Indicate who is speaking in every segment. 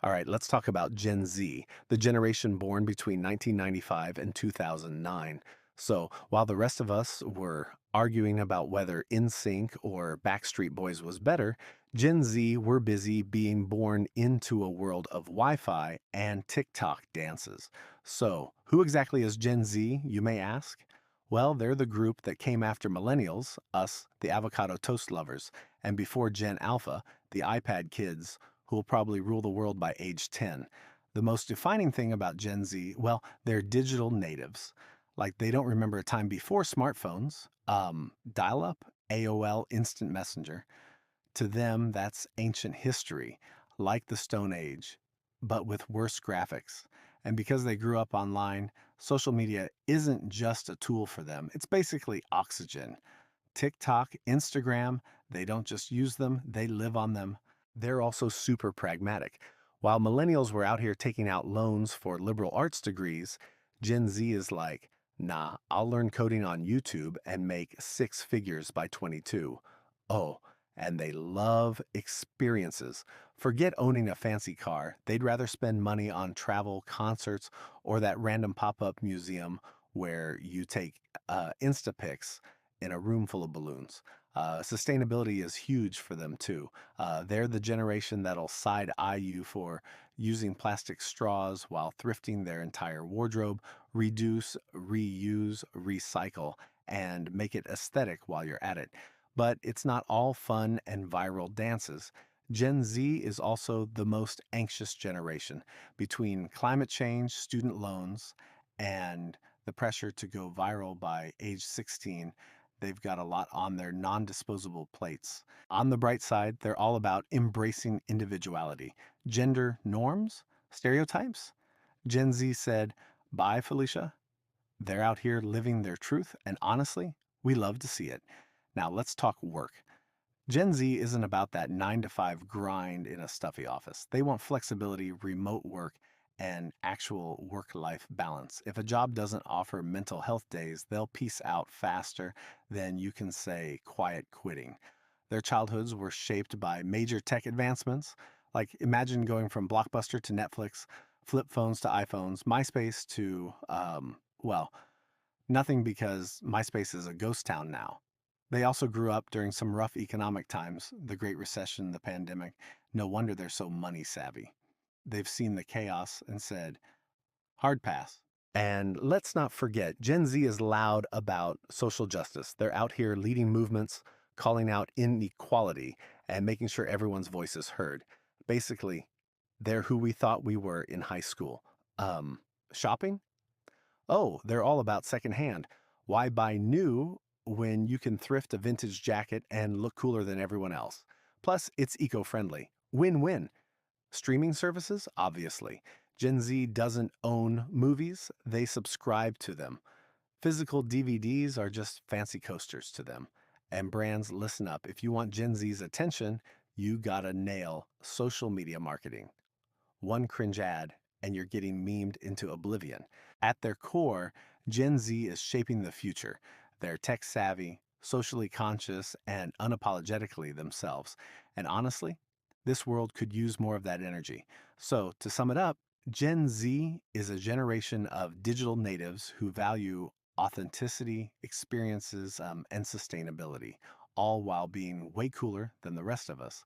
Speaker 1: All right, let's talk about Gen Z, the generation born between 1995 and 2009. So, while the rest of us were arguing about whether NSYNC or Backstreet Boys was better, Gen Z were busy being born into a world of Wi Fi and TikTok dances. So, who exactly is Gen Z, you may ask? Well, they're the group that came after Millennials, us, the avocado toast lovers, and before Gen Alpha, the iPad kids who will probably rule the world by age 10. The most defining thing about Gen Z, well, they're digital natives. Like they don't remember a time before smartphones, dial up, AOL Instant Messenger. To them, that's ancient history, like the Stone Age, but with worse graphics. And because they grew up online, social media isn't just a tool for them, it's basically oxygen. TikTok, Instagram, they don't just use them, they live on them. They're also super pragmatic. While millennials were out here taking out loans for liberal arts degrees, Gen Z is like, nah, I'll learn coding on YouTube and make six figures by 22. Oh, and they love experiences. Forget owning a fancy car. They'd rather spend money on travel, concerts, or that random pop up museum where you take Instapics in a room full of balloons. Sustainability is huge for them too. They're the generation that'll side eye you for using plastic straws while thrifting their entire wardrobe, reduce, reuse, recycle, and make it aesthetic while you're at it. But it's not all fun and viral dances. Gen Z is also the most anxious generation between climate change, student loans, and the pressure to go viral by age 16. They've got a lot on their non disposable plates. On the bright side, they're all about embracing individuality, gender norms, stereotypes. Gen Z said, bye, Felicia. They're out here living their truth, and honestly, we love to see it. Now, let's talk work. Gen Z isn't about that 9 to 5 grind in a stuffy office. They want flexibility, remote work, and actual work life balance. If a job doesn't offer mental health days, they'll peace out faster than you can say quiet quitting. Their childhoods were shaped by major tech advancements. Like, imagine going from Blockbuster to Netflix, flip phones to iPhones, MySpace to, well, nothing because MySpace is a ghost town now. They also grew up during some rough economic times, the Great Recession, the pandemic. No wonder they're so money savvy. They've seen the chaos and said, hard pass. And let's not forget, Gen Z is loud about social justice. They're out here leading movements, calling out inequality, and making sure everyone's voice is heard. Basically, they're who we thought we were in high school. Shopping? Oh, they're all about secondhand. Why buy new when you can thrift a vintage jacket and look cooler than everyone else? Plus, it's eco friendly. Win win. Streaming services? Obviously. Gen Z doesn't own movies, they subscribe to them. Physical DVDs are just fancy coasters to them. And brands, listen up. If you want Gen Z's attention, you gotta nail social media marketing. One cringe ad, and you're getting memed into oblivion. At their core, Gen Z is shaping the future. They're tech savvy, socially conscious, and unapologetically themselves. And honestly, this world could use more of that energy. So, to sum it up, Gen Z is a generation of digital natives who value authenticity, experiences, and sustainability, all while being way cooler than the rest of us.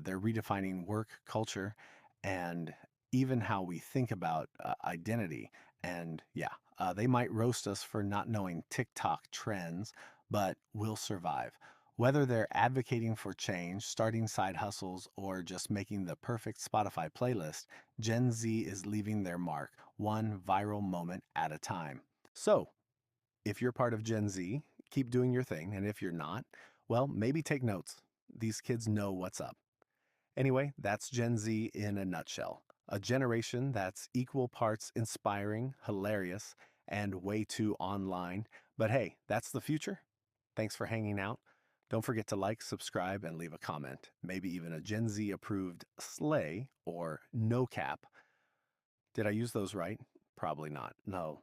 Speaker 1: They're redefining work, culture, and even how we think about identity. And yeah, they might roast us for not knowing TikTok trends, but we'll survive. Whether they're advocating for change, starting side hustles, or just making the perfect Spotify playlist, Gen Z is leaving their mark, one viral moment at a time. So, if you're part of Gen Z, keep doing your thing. And if you're not, well, maybe take notes. These kids know what's up. Anyway, that's Gen Z in a nutshell. A generation that's equal parts inspiring, hilarious, and way too online. But hey, that's the future. Thanks for hanging out. Don't forget to like, subscribe, and leave a comment. Maybe even a Gen Z approved slay or no cap. Did I use those right? Probably not. No.